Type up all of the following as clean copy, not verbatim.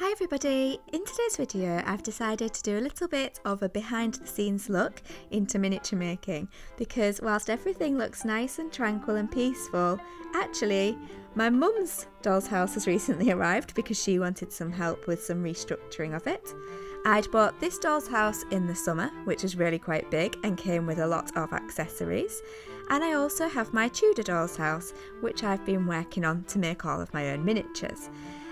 Hi everybody! In today's video I've decided to do a little bit of a behind the scenes look into miniature making because whilst everything looks nice and tranquil and peaceful, actually my mum's doll's house has recently arrived because she wanted some help with some restructuring of it. I'd bought this doll's house in the summer, which was really quite big and came with a lot of accessories, and I also have my Tudor doll's house which I've been working on to make all of my own miniatures.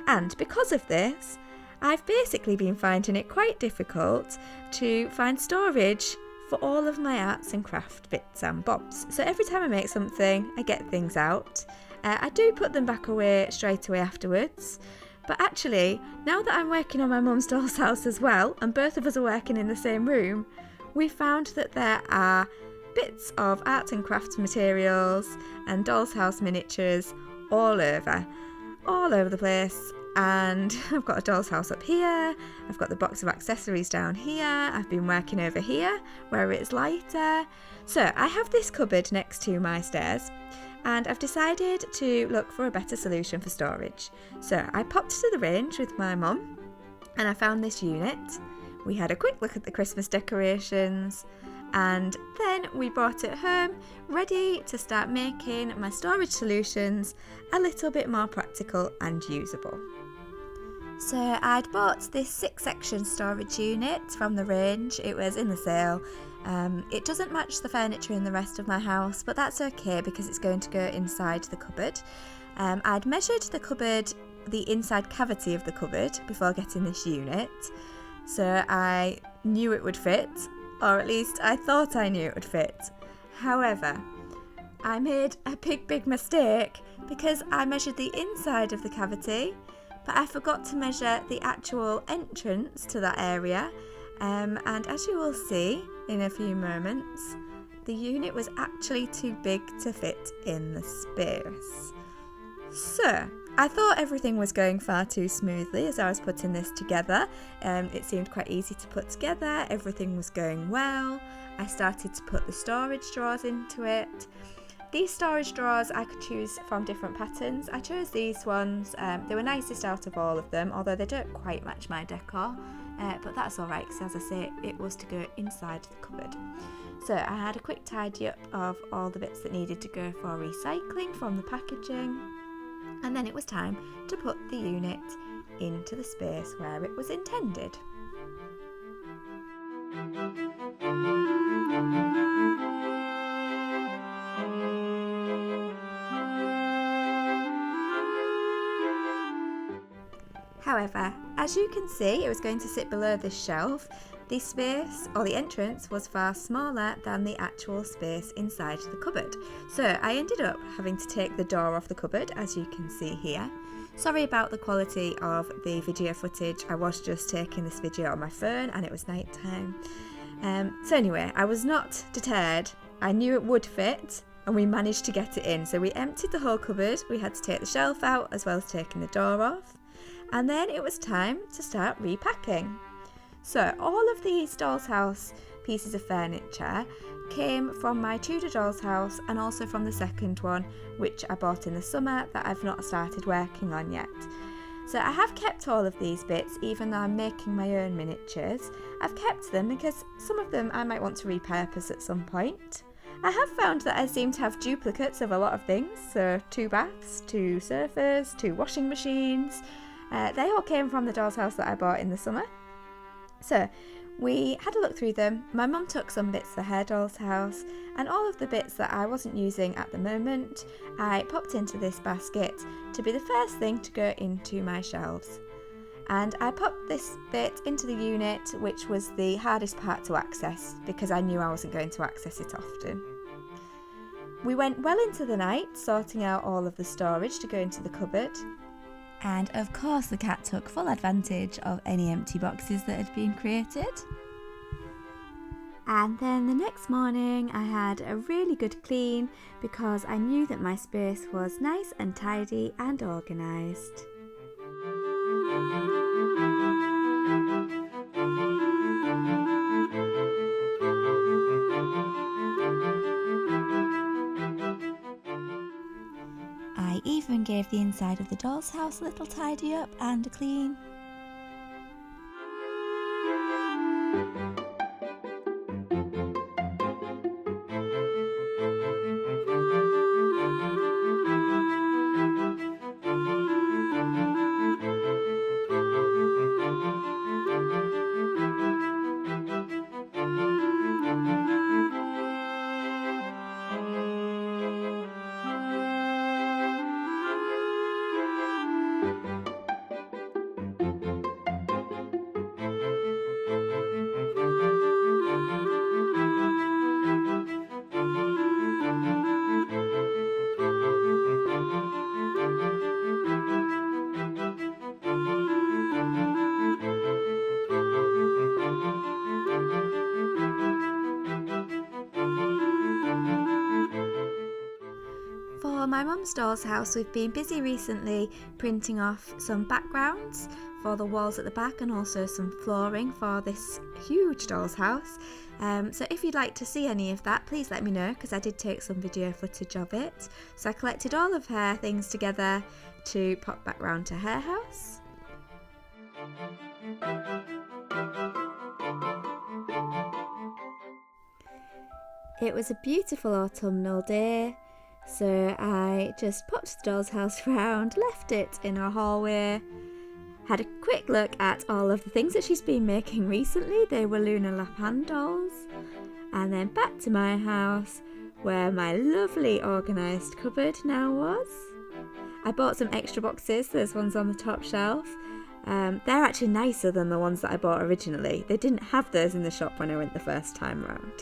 And because of this, I've basically been finding it quite difficult to find storage for all of my arts and craft bits and bobs. So every time I make something, I get things out. I do put them back away straight away afterwards. But actually, now that I'm working on my mum's doll's house as well, and both of us are working in the same room, we found that there are bits of art and crafts materials and doll's house miniatures all over the place. And I've got a doll's house up here, I've got the box of accessories down here, I've been working over here where it's lighter. So I have this cupboard next to my stairs and I've decided to look for a better solution for storage. So I popped to the range with my mum and I found this unit. We had a quick look at the Christmas decorations and then we brought it home ready to start making my storage solutions a little bit more practical and usable. So I'd bought this 6-section storage unit from the range. It was in the sale. It doesn't match the furniture in the rest of my house, but that's okay because it's going to go inside the cupboard. I'd measured the cupboard, the inside cavity of the cupboard before getting this unit, so I knew it would fit, or at least I thought I knew it would fit. However, I made a big mistake because I measured the inside of the cavity, but I forgot to measure the actual entrance to that area, and as you will see in a few moments, the unit was actually too big to fit in the space. So I thought everything was going far too smoothly as I was putting this together. It seemed quite easy to put together, everything was going well. I started to put the storage drawers into it. These storage drawers I could choose from different patterns. I chose these ones. They were nicest out of all of them, although they don't quite match my decor, but that's alright because, as I say, it was to go inside the cupboard. So I had a quick tidy up of all the bits that needed to go for recycling from the packaging, and then it was time to put the unit into the space where it was intended. However, as you can see, it was going to sit below this shelf. The space, or the entrance, was far smaller than the actual space inside the cupboard. So I ended up having to take the door off the cupboard, as you can see here. Sorry about the quality of the video footage. I was just taking this video on my phone and it was night time. So anyway, I was not deterred. I knew it would fit and we managed to get it in. So we emptied the whole cupboard. We had to take the shelf out as well as taking the door off. And then it was time to start repacking. So all of these doll's house pieces of furniture came from my Tudor doll's house and also from the second one, which I bought in the summer that I've not started working on yet. So I have kept all of these bits even though I'm making my own miniatures. I've kept them because some of them I might want to repurpose at some point. I have found that I seem to have duplicates of a lot of things, so 2 baths, 2 sofas, 2 washing machines. They all came from the doll's house that I bought in the summer. So we had a look through them. My mum took some bits for her doll's house, and all of the bits that I wasn't using at the moment I popped into this basket to be the first thing to go into my shelves. And I popped this bit into the unit, which was the hardest part to access because I knew I wasn't going to access it often. We went well into the night sorting out all of the storage to go into the cupboard. And of course the cat took full advantage of any empty boxes that had been created. And then the next morning I had a really good clean because I knew that my space was nice and tidy and organised. I even gave the inside of the doll's house a little tidy up and a clean. my mum's doll's house, we've been busy recently printing off some backgrounds for the walls at the back and also some flooring for this huge doll's house. So if you'd like to see any of that, please let me know, because I did take some video footage of it. So I collected all of her things together to pop back round to her house. It was a beautiful autumnal day, so I just popped the doll's house round, left it in our hallway, had a quick look at all of the things that she's been making recently. They were Luna Lapin dolls. And then back to my house, where my lovely organised cupboard now was. I bought some extra boxes, those ones on the top shelf. They're actually nicer than the ones that I bought originally. They didn't have those in the shop when I went the first time round.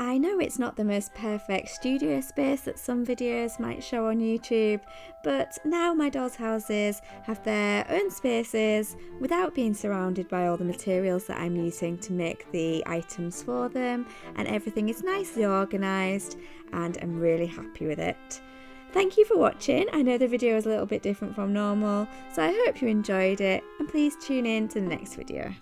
I know it's not the most perfect studio space that some videos might show on YouTube, but now my dolls' houses have their own spaces without being surrounded by all the materials that I'm using to make the items for them, and everything is nicely organised, and I'm really happy with it. Thank you for watching. I know the video was a little bit different from normal, so I hope you enjoyed it, and please tune in to the next video.